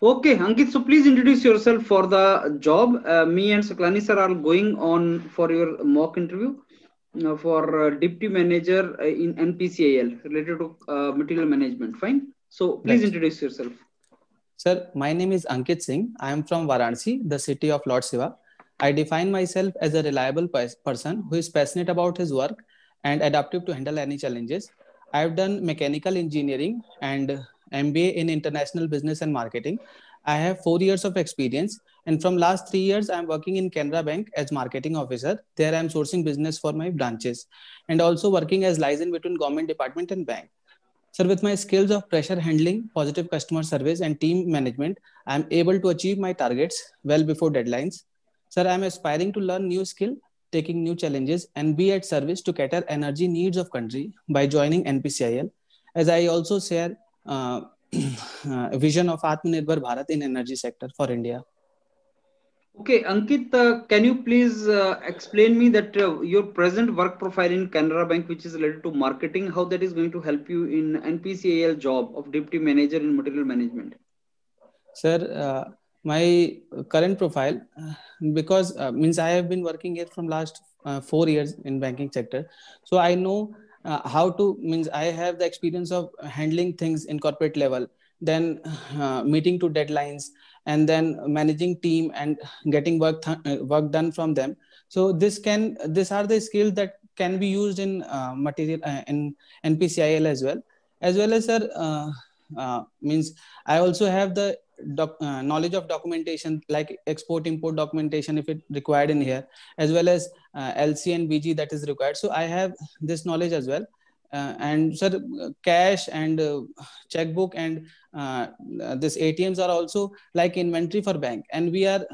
Okay, Ankit, so please introduce yourself for the job. Me and Saklani sir are going on for your mock interview for deputy manager in NPCIL related to material management. Fine. So please Right. introduce yourself. Sir, my name is Ankit Singh. I am from Varanasi, the city of Lord Shiva. I define myself as a reliable person who is passionate about his work and adaptive to handle any challenges. I have done mechanical engineering and MBA in international business and marketing. I have 4 years of experience, and from last 3 years, I am working in Canara Bank as marketing officer. There, I am sourcing business for my branches and also working as liaison between government department and bank. Sir, with my skills of pressure handling, positive customer service, and team management, I am able to achieve my targets well before deadlines. Sir, I am aspiring to learn new skill, taking new challenges, and be at service to cater energy needs of country by joining NPCIL. As I also share vision of Atmanirbhar Bharat in energy sector for India. Okay, Ankit, can you please explain me that your present work profile in Canara Bank, which is related to marketing, how that is going to help you in NPCIL job of deputy manager in material management? Sir, my current profile, because means I have been working here from last 4 years in banking sector, so I know how to means I have the experience of handling things in corporate level, then meeting to deadlines, and then managing team and getting work done from them. So these are the skills that can be used in material in NPCIL as well as sir. Means I also have the knowledge of documentation like export import documentation if it required in here, as well as LC and BG that is required. So I have this knowledge as well. And sir, cash and checkbook and this ATMs are also like inventory for bank, and we are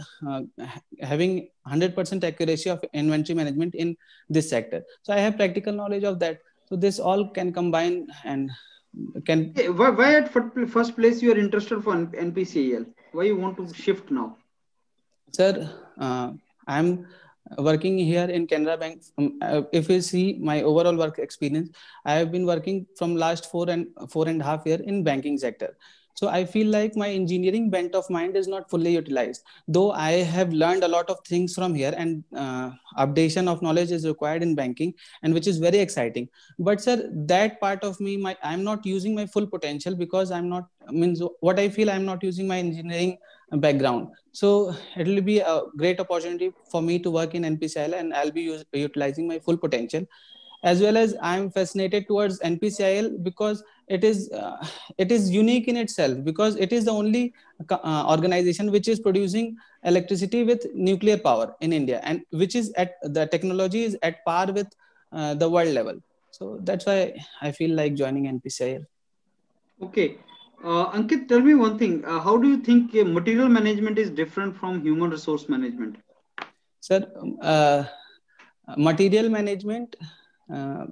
having 100% accuracy of inventory management in this sector. So I have practical knowledge of that. So this all can combine and can. Okay, why at first place you are interested for NPCIL? Why you want to shift now? Sir, I'm working here in Canara Bank. If you see my overall work experience, I have been working from last 4.5 year in banking sector. So I feel like my engineering bent of mind is not fully utilized. Though I have learned a lot of things from here, and updation of knowledge is required in banking, and which is very exciting. But sir, that part of me, I'm not using my full potential because I'm not means what I feel I'm not using my engineering background. So it will be a great opportunity for me to work in NPCIL, and I'll be utilizing my full potential. As well as I'm fascinated towards NPCIL because it is unique in itself, because it is the only organization which is producing electricity with nuclear power in India, and which is at the technology is at par with the world level. So that's why I feel like joining NPCIL. Okay. Ankit, tell me one thing. How do you think material management is different from human resource management? Sir, material management uh,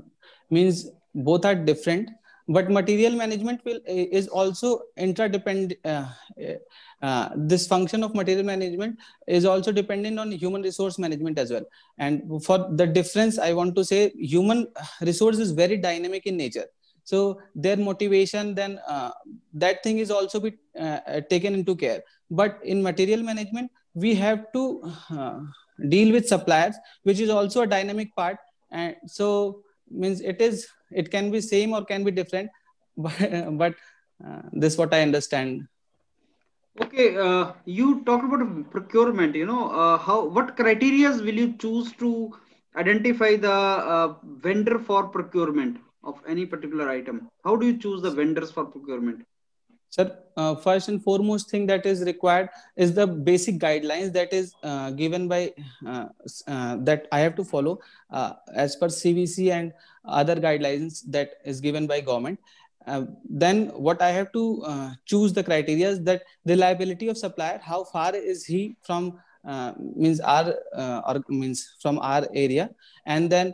means both are different, but material management is also interdependent. This function of material management is also dependent on human resource management as well. And for the difference, I want to say human resource is very dynamic in nature. So their motivation, then that thing is also be taken into care. But in material management, we have to deal with suppliers, which is also a dynamic part. And so means it can be same or can be different, but this is what I understand. Okay, you talked about procurement. How what criterias will you choose to identify the vendor for procurement of any particular item? How do you choose the vendors for procurement? Sir, first and foremost thing that is required is the basic guidelines that is given by that I have to follow as per CVC and other guidelines that is given by government. Then what I have to choose the criteria is that reliability of supplier, how far is he from means our or means from our area, and then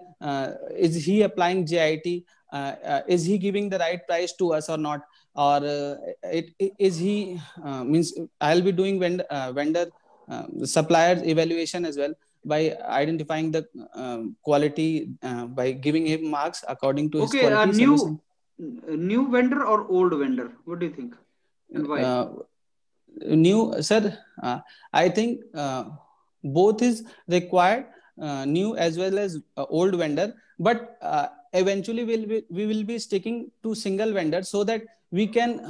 is he applying JIT, is he giving the right price to us or not, or is he means I'll be doing vendor supplier evaluation as well by identifying the quality by giving him marks according to his Okay, quality service. new vendor or old vendor? What do you think, and why? uh, new, sir, I think both is required, new as well as old vendor, but eventually we will be sticking to single vendor so that we can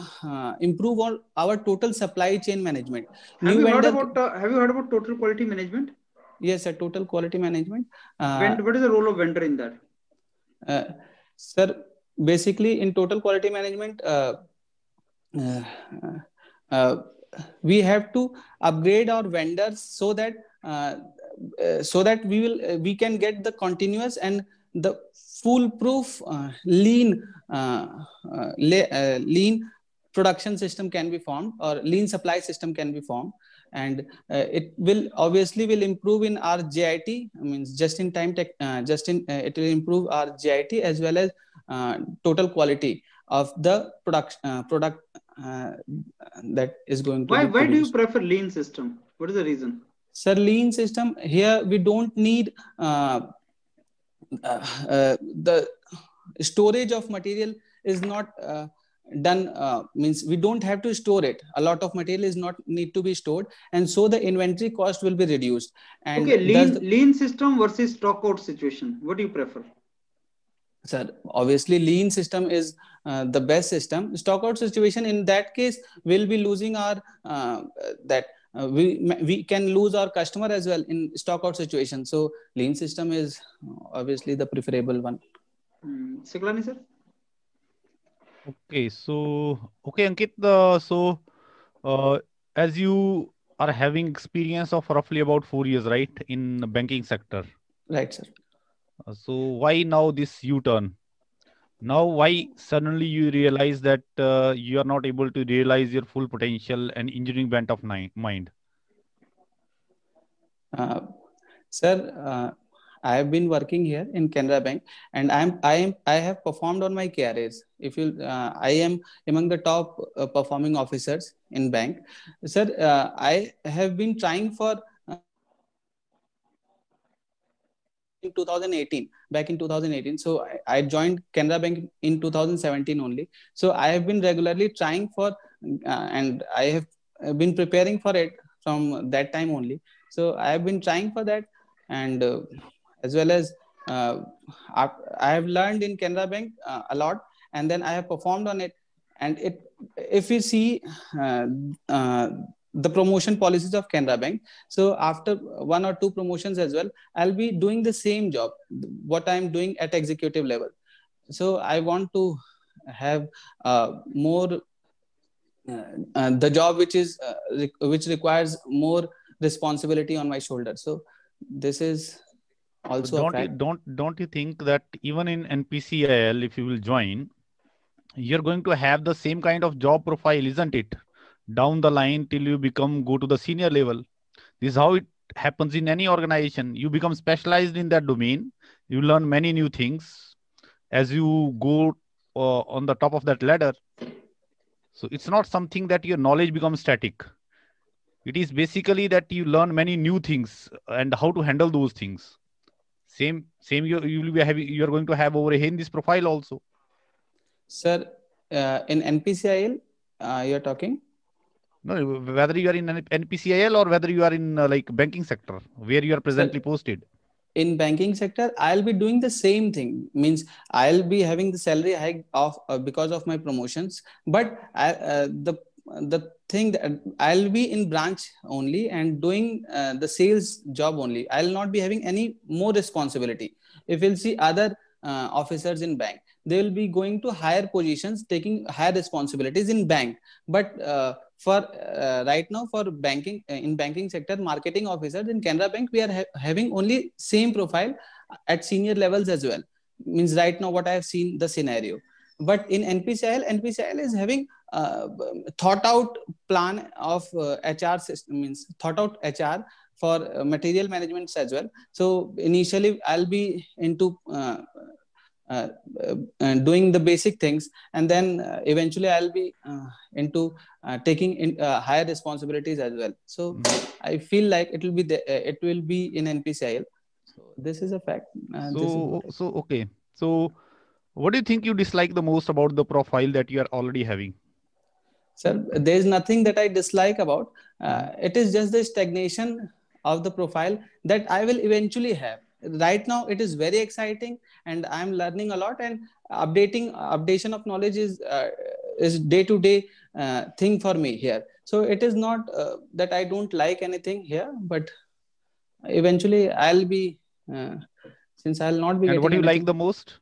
improve on our total supply chain management. Have New you heard vendor, about have you heard about total quality management? yes, sir, total quality management. When what is the role of vendor in that? Uh, Sir, basically in total quality management, uh, uh, we have to upgrade our vendors so that we can get the continuous and the foolproof lean production system can be formed, or lean supply system can be formed, and it will obviously will improve in our JIT, means just in time tech, it will improve our JIT as well as total quality of the product that is going to be Why do you produced. prefer lean system? What is the reason? Sir, lean system here we don't need the storage of material is not done, means we don't have to store it. A lot of material is not need to be stored, and so the inventory cost will be reduced. And Okay, thus lean system versus stock out situation. What do you prefer? sir, obviously lean system is the best system. Stock out situation, in that case we'll be losing our that we can lose our customer as well in stock out situation. So lean system is obviously the preferable one. Siklani sir? Okay, so okay, Ankit. As you are having experience of roughly about 4 years, right, in the banking sector. Right, sir. So why now this U-turn? Now, why suddenly you realize that you are not able to realize your full potential and engineering bent of mind? Sir, I have been working here in Canara Bank, and I have performed on my KRAs. If you, I am among the top performing officers in bank. Sir, I have been trying for in 2018, back in 2018. So I joined Canara Bank in 2017 only. So I have been regularly trying for, and I have been preparing for it from that time only. So I have been trying for that, and as well as I have learned in Canara Bank a lot, and then I have performed on it. And it, if you see the promotion policies of Canara Bank, so after one or two promotions as well, I'll be doing the same job what I'm doing at executive level. So I want to have more the job which requires more responsibility on my shoulder. So this is also so a fact. don't you think that even in NPCIL, if you will join, you're going to have the same kind of job profile, isn't it? Down the line till you go to the senior level. This is how it happens in any organization. You become specialized in that domain. You learn many new things as you go on the top of that ladder. So it's not something that your knowledge becomes static. It is basically that you learn many new things and how to handle those things. Same you will be having, you are going to have over here in this profile also. Sir, in NPCIL, you're talking? No, whether you are in NPCIL or whether you are in like banking sector, where you are presently posted. In banking sector, I'll be doing the same thing. Means I'll be having the salary hike of because of my promotions. But the thing that I'll be in branch only and doing the sales job only. I'll not be having any more responsibility. If you'll see other officers in bank, they will be going to higher positions, taking higher responsibilities in bank. But for right now, for banking in banking sector, marketing officers in Canara Bank, we are having only same profile at senior levels as well. Means right now what I have seen the scenario. But in NPCIL is having thought out plan of HR system, means thought out HR for material management as well. So initially I'll be into doing the basic things, and then eventually I'll be into taking in higher responsibilities as well. So I feel like it will be in NPCIL. So this is a fact. Okay. So what do you think you dislike the most about the profile that you are already having? Sir, there is nothing that I dislike about. It is just the stagnation of the profile that I will eventually have. Right now, it is very exciting, and I'm learning a lot. And updation of knowledge is day to day thing for me here. So it is not that I don't like anything here, but eventually I'll be since I'll not be And getting what do you like anything. the most?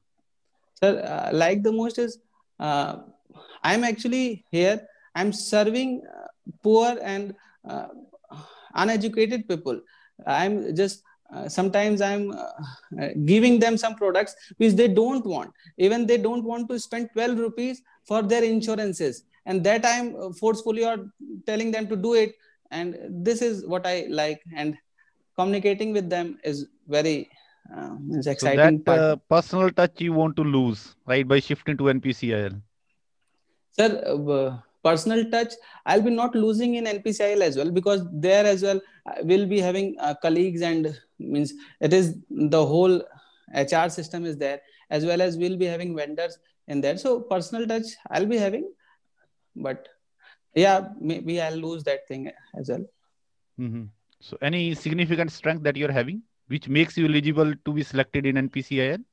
Sir, like the most is I'm actually here. I'm serving poor and uh, uneducated people. I'm just sometimes I'm giving them some products which they don't want. Even they don't want to spend 12 rupees for their insurances, and that I'm forcefully or telling them to do it. And this is what I like, and communicating with them is very is So that exciting part. personal touch you want to lose, right, by shifting to NPCIL. Sir, personal touch, I'll be not losing in NPCIL as well, because there as well we'll be having colleagues, and means it is the whole HR system is there, as well as we'll be having vendors in there. So personal touch I'll be having, but yeah, maybe I'll lose that thing as well. Mm-hmm. So any significant strength that you're having, which makes you eligible to be selected in NPCIL?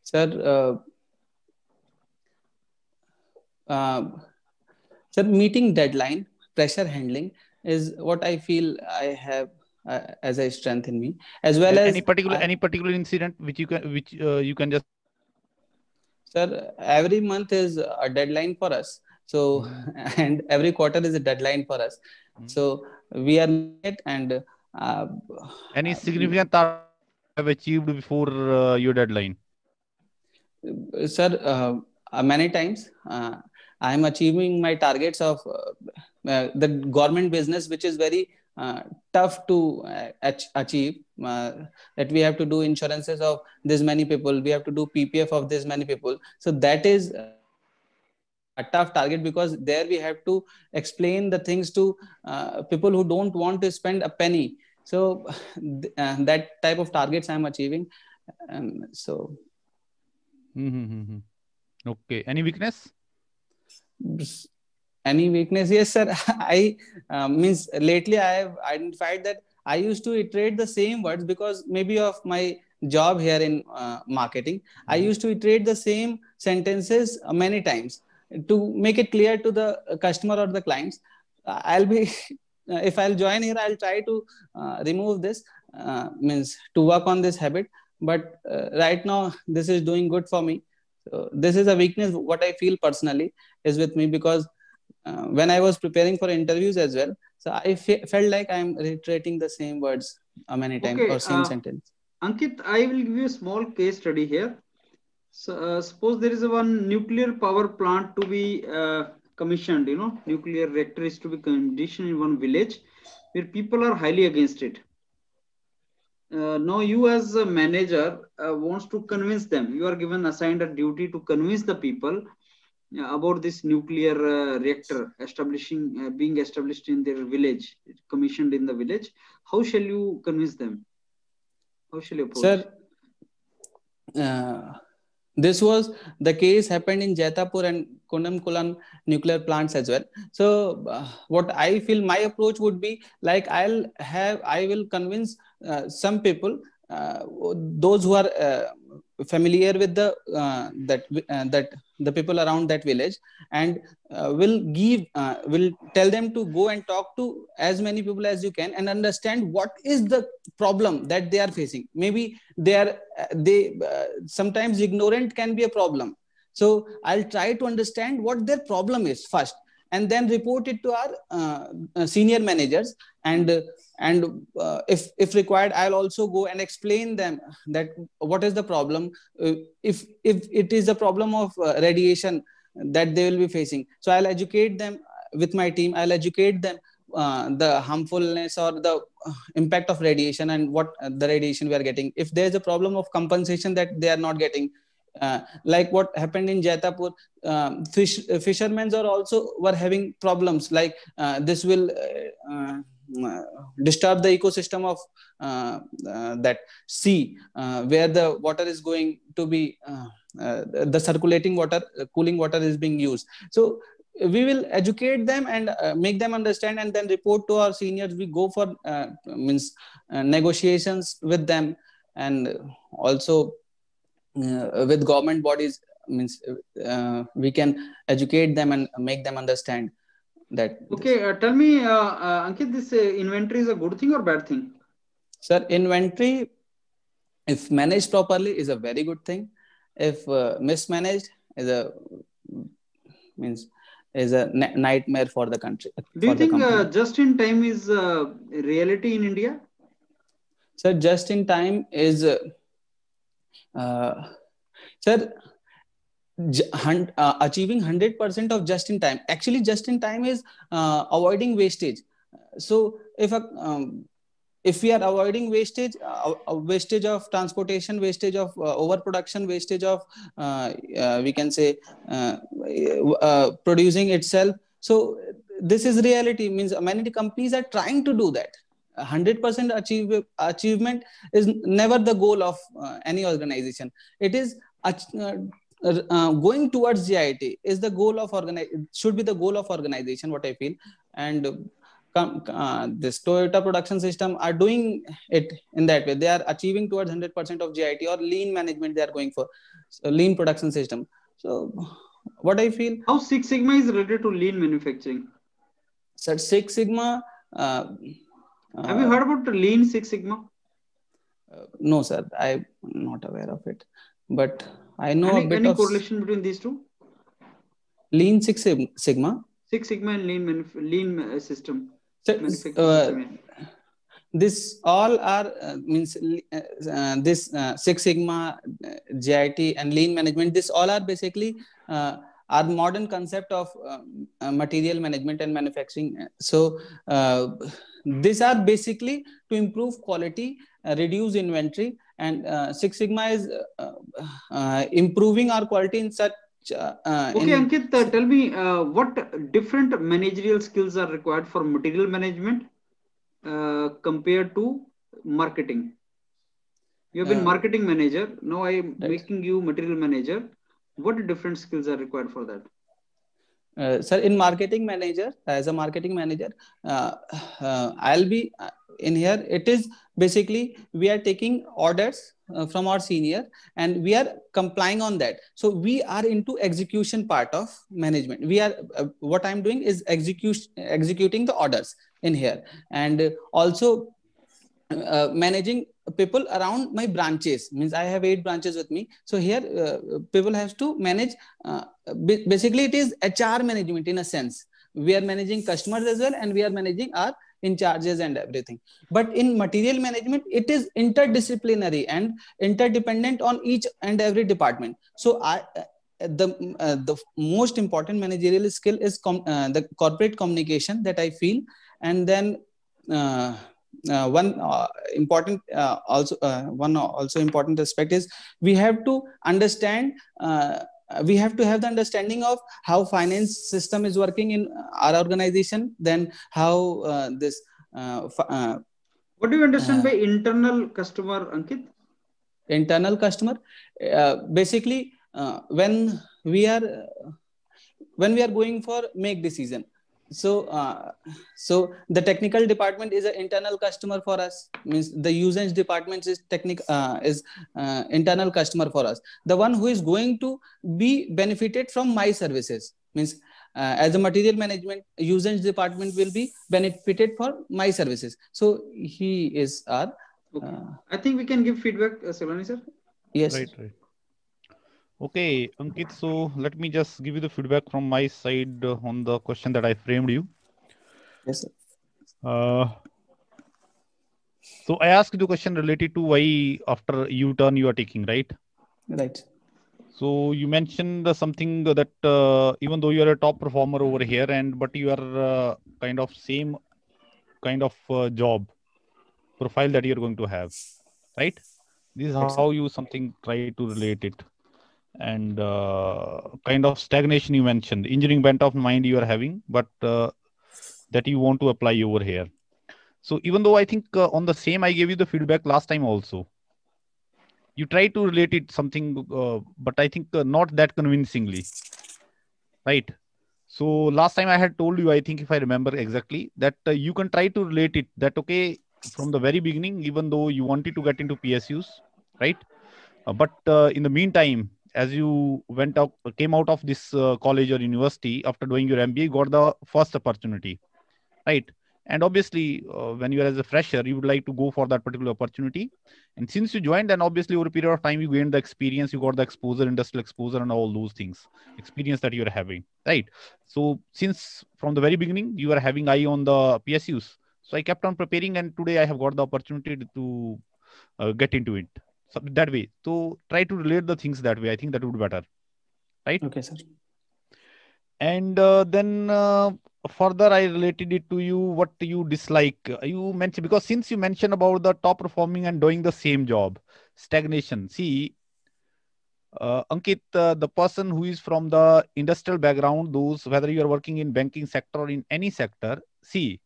Sir, sir, meeting deadline, pressure handling is what I feel I have as a strength in me, as well as any particular incident which you can just. Sir, every month is a deadline for us. So, and every quarter is a deadline for us. So we are it, and any significant target have achieved before your deadline? Sir, many times I am achieving my targets of the government business, which is very tough to achieve. That we have to do insurances of this many people, we have to do PPF of this many people. So that is a tough target, because there we have to explain the things to people who don't want to spend a penny. So that type of targets I'm achieving. So. Okay. Any weakness? Any weakness? Yes, sir. I means lately I have identified that I used to iterate the same words, because maybe of my job here in marketing, I used to iterate the same sentences many times to make it clear to the customer or the clients. I'll be if I'll join here, I'll try to remove this, means to work on this habit. But right now, this is doing good for me. So this is a weakness. What I feel personally is with me, because when I was preparing for interviews as well, so I felt like I'm reiterating the same words many times, Okay, or same sentence. Ankit, I will give you a small case study here. So suppose there is one nuclear power plant to be commissioned. Nuclear reactor is to be commissioned in one village where people are highly against it. Now you as a manager wants to convince them. You are given assigned a duty to convince the people about this nuclear reactor being established in their village, commissioned in the village. How shall you convince them? How shall you approach? Sir, this was the case happened in Jaitapur and Kundamkulam nuclear plants as well. So what I feel my approach would be like, I will convince some people, those who are familiar with the that the people around that village, and will tell them to go and talk to as many people as you can, and understand what is the problem that they are facing. Maybe they sometimes ignorant can be a problem. So I'll try to understand what their problem is first, and then report it to our senior managers, and if required, I'll also go and explain them that what is the problem, if it is a problem of radiation that they will be facing. So I'll educate them with my team. I'll educate them the harmfulness or the impact of radiation, and what the radiation we are getting. If there's a problem of compensation that they are not getting, like what happened in Jaitapur, fishermen are also were having problems, like this will disturb the ecosystem of that sea, where the water is going to be the circulating water, cooling water is being used. So we will educate them and make them understand, and then report to our seniors. We go for negotiations with them, and also with government bodies, we can educate them and make them understand that. Okay, tell me, Ankit, this inventory is a good thing or bad thing? Sir, inventory, if managed properly, is a very good thing. If mismanaged, is a nightmare for the country. Do you think just in time is reality in India? Sir, just in time is sir, achieving 100% of just in time. Actually, just in time is avoiding wastage. So if we are avoiding wastage, wastage of transportation, wastage of overproduction, wastage of we can say producing itself. So this is reality. Means many companies are trying to do that. 100% achievement is never the goal of any organization. It is going towards GIT is the goal of should be the goal of organization, what I feel. And this Toyota production system are doing it in that way. They are achieving towards 100% of GIT, or lean management they are going for, so lean production system. So what I feel, how Six Sigma is related to lean manufacturing? Sir, Six Sigma, have you heard about lean Six Sigma? No sir, I'm not aware of it, but I know any, a bit any of correlation between these two? Lean Six Sigma? Six Sigma and lean system. So, this all are this Six Sigma, GIT, and lean management. This all are basically our modern concept of material management and manufacturing. So these are basically to improve quality, reduce inventory, and Six Sigma is improving our quality in such. Okay, Ankit, tell me what different managerial skills are required for material management compared to marketing? You have been marketing manager. Now I am making you material manager. What different skills are required for that? Sir, in marketing manager, as a marketing manager, I'll be in here. It is basically we are taking orders from our senior and we are complying on that. So we are into execution part of management. We are what I'm doing is executing the orders in here, and also managing people around my branches. Means I have 8 branches with me. So here people have to manage. Basically, it is HR management in a sense. We are managing customers as well, and we are managing our in charges and everything. But in material management, it is interdisciplinary and interdependent on each and every department. So the most important managerial skill is the corporate communication that I feel. And then one important aspect is we have to understand. We have to have the understanding of how finance system is working in our organization. Then how this. What do you understand by internal customer, Ankit? Internal customer, basically, when we are going for make decision. So the technical department is an internal customer for us. Means the usage department is internal customer for us. The one who is going to be benefited from my services, means as a material management, usage department will be benefited for my services. So he is our. Okay. I think we can give feedback, Silvani sir. Yes. Right. Okay, Ankit, so let me just give you the feedback from my side on the question that I framed you. Yes, sir. So I asked the question related to why after U-turn you are taking, right? Right. So you mentioned something that even though you are a top performer over here, but you are kind of same kind of job profile that you're going to have, right? This is how you something try to relate it. And kind of stagnation you mentioned, engineering bent of mind you are having, but that you want to apply over here. So even though I think on the same I gave you the feedback last time also, you try to relate it something, but I think not that convincingly, right? So last time I had told you, I think if I remember exactly, that you can try to relate it that, okay, from the very beginning, even though you wanted to get into PSUs, right? But in the meantime, as you came out of this college or university after doing your MBA, got the first opportunity, right? And obviously, when you are as a fresher, you would like to go for that particular opportunity. And since you joined, then obviously over a period of time, you gained the experience, you got the exposure, industrial exposure, and all those things, experience that you are having, right? So since from the very beginning, you are having eye on the PSUs. So I kept on preparing, and today I have got the opportunity to get into it. So that way. So try to relate the things that way. I think that would be better, right? Okay, sir. And then further, I related it to you what you dislike. You mentioned, because since you mentioned about the top performing and doing the same job, stagnation. See, Ankit, the person who is from the industrial background, those whether you are working in banking sector or in any sector, see,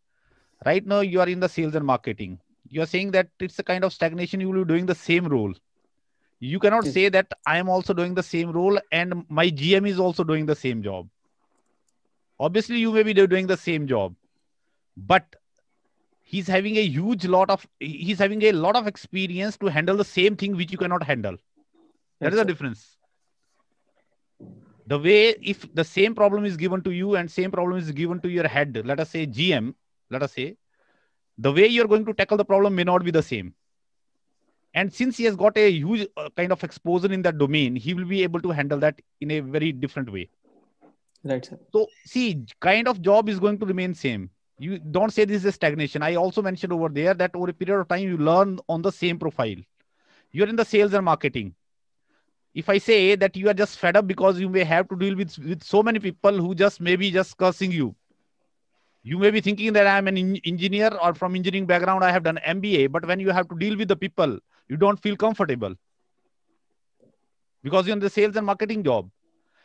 right now you are in the sales and marketing. You are saying that it's a kind of stagnation. You will be doing the same role. You cannot Yes. say that I am also doing the same role and my GM is also doing the same job. Obviously, you may be doing the same job, but he's having he's having a lot of experience to handle the same thing which you cannot handle. That Right, is the sir. difference. The way, if the same problem is given to you and same problem is given to your head, let us say GM, let us say, the way you're going to tackle the problem may not be the same. And since he has got a huge kind of exposure in that domain, he will be able to handle that in a very different way. Right, sir. So see, kind of job is going to remain same. You don't say this is a stagnation. I also mentioned over there that over a period of time, you learn on the same profile. You're in the sales and marketing. If I say that you are just fed up because you may have to deal with so many people who just maybe just cursing you. You may be thinking that I'm an engineer or from engineering background, I have done MBA, but when you have to deal with the people, you don't feel comfortable because you're in the sales and marketing job.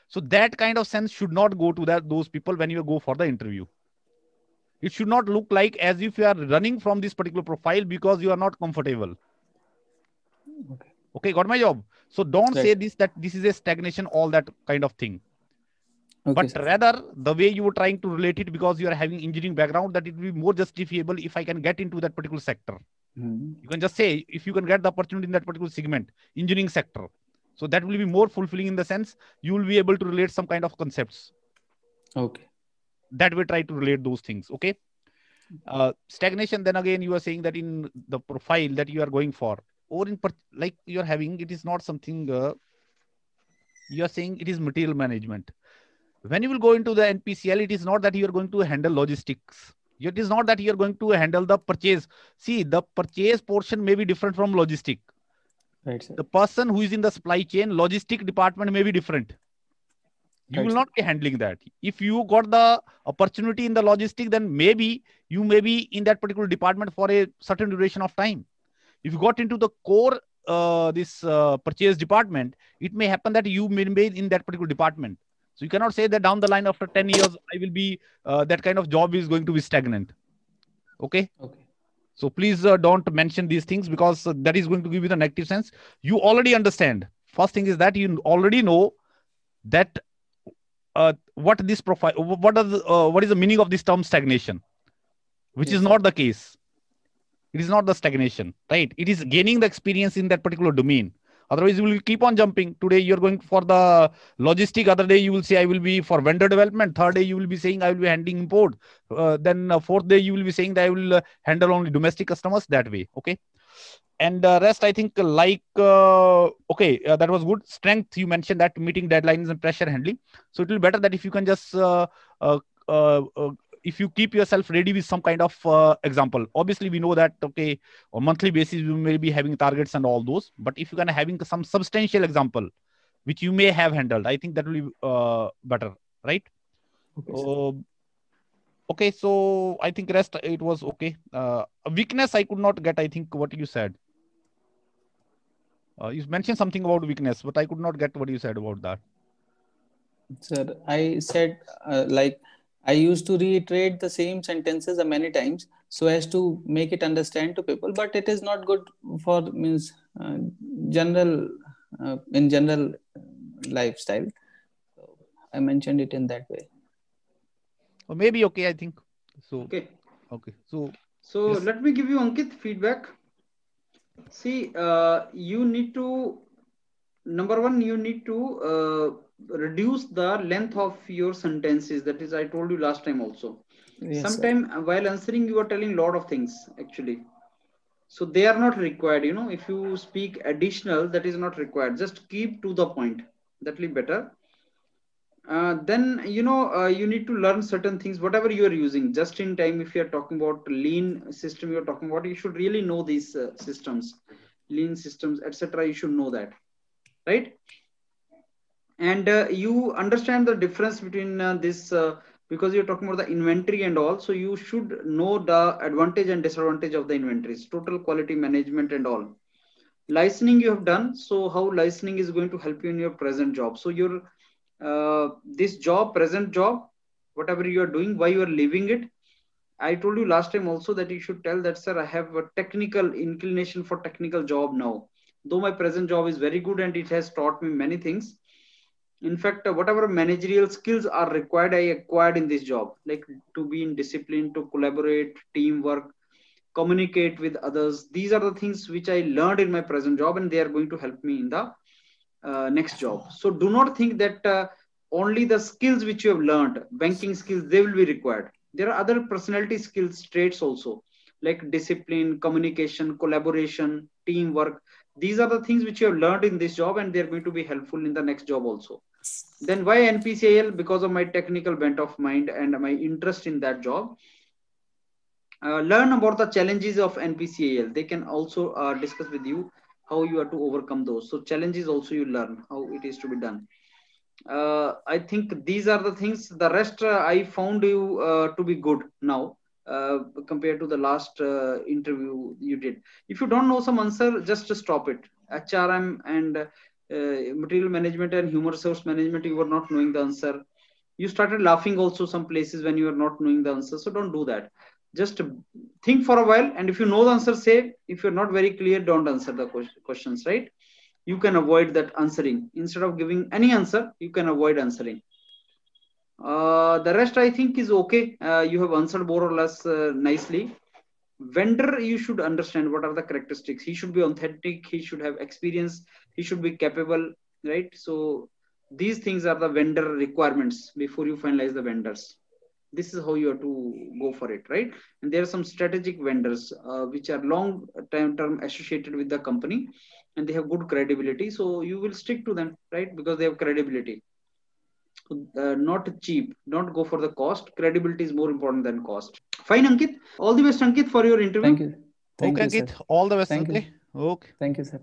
So that kind of sense should not go to those people when you go for the interview. It should not look like as if you are running from this particular profile because you are not comfortable. Okay, got my job. So don't say this, that this is a stagnation, all that kind of thing. Okay, but sir, rather the way you were trying to relate it, because you are having engineering background, that it will be more justifiable if I can get into that particular sector. You can just say, if you can get the opportunity in that particular segment, engineering sector. So that will be more fulfilling in the sense you will be able to relate some kind of concepts. Okay. That way try to relate those things. Okay. Stagnation, then again, you are saying that in the profile that you are going for, or in like you are having, it is not something, you are saying it is material management. When you will go into the NPCL, it is not that you are going to handle logistics. It is not that you are going to handle the purchase. See, the purchase portion may be different from logistic. Right, sir. The person who is in the supply chain, logistic department may be different. You will not be handling that. If you got the opportunity in the logistic, then maybe you may be in that particular department for a certain duration of time. If you got into the core, purchase department, it may happen that you may be in that particular department. So you cannot say that down the line after 10 years, I will be, that kind of job is going to be stagnant. Okay. Okay. So please don't mention these things, because that is going to give you the negative sense. You already understand. First thing is that you already know that what this profile, what is the meaning of this term stagnation, which is not the case. It is not the stagnation, right? It is gaining the experience in that particular domain. Otherwise, you will keep on jumping. Today, you're going for the logistic. Other day, you will say, I will be for vendor development. Third day, you will be saying, I will be handling import. Then fourth day, you will be saying that I will handle only domestic customers, that way. Okay. And rest, I think, like, okay, that was good. Strength, you mentioned that meeting deadlines and pressure handling. So it will be better that if you can just, if you keep yourself ready with some kind of example. Obviously, we know that, okay, on monthly basis, you may be having targets and all those. But if you can having some substantial example, which you may have handled, I think that will be better, right? Okay, okay, so I think rest, it was okay. Weakness, I could not get, I think, what you said. You mentioned something about weakness, but I could not get what you said about that. Sir, I said, like, I used to reiterate the same sentences many times so as to make it understand to people, but it is not good for general in general lifestyle. So I mentioned it in that way. Or maybe okay, I think. So Okay. okay. So So let me give you Ankit feedback. See, you need to, number one, you need to reduce the length of your sentences. That is, I told you last time also. Yes, sir. Sometime while answering, you are telling lot of things actually. So they are not required. If you speak additional, that is not required. Just keep to the point. That will be better. Then you need to learn certain things, whatever you are using just in time. If you are talking about lean system, you are talking about, you should really know these systems, lean systems, etc. You should know that, right? And you understand the difference between this, because you're talking about the inventory and all, so you should know the advantage and disadvantage of the inventories, total quality management and all. Licensing you have done, so how licensing is going to help you in your present job. So your this job, present job, whatever you are doing, why you are leaving it. I told you last time also that you should tell that, sir, I have a technical inclination for technical job now, though my present job is very good and it has taught me many things. In fact, whatever managerial skills are required, I acquired in this job, like to be in discipline, to collaborate, teamwork, communicate with others. These are the things which I learned in my present job, and they are going to help me in the next job. So do not think that only the skills which you have learned, banking skills, they will be required. There are other personality skills, traits also, like discipline, communication, collaboration, teamwork. These are the things which you have learned in this job, and they're going to be helpful in the next job also. Then why NPCIL? Because of my technical bent of mind and my interest in that job. Learn about the challenges of NPCIL. They can also discuss with you how you are to overcome those. So challenges also you learn how it is to be done. I think these are the things. The rest I found you to be good now compared to the last interview you did. If you don't know some answer, just stop it. HRM and material management and human resource management, you were not knowing the answer. You started laughing also some places when you were not knowing the answer. So don't do that. Just think for a while, and if you know the answer, say. If you're not very clear, don't answer the questions, right? You can avoid that answering. Instead of giving any answer, you can avoid answering. The rest I think is okay. You have answered more or less nicely. Vendor, you should understand what are the characteristics. He should be authentic, he should have experience, he should be capable, right? So these things are the vendor requirements before you finalize the vendors. This is how you have to go for it, right? And there are some strategic vendors which are long term associated with the company, and they have good credibility, so you will stick to them, right? Because they have credibility. Not cheap. Don't go for the cost. Credibility is more important than cost. Fine, Ankit. All the best, Ankit, for your interview. Thank you. Thank okay, you, Ankit. sir. All the best. Thank you. Okay. Thank you, sir.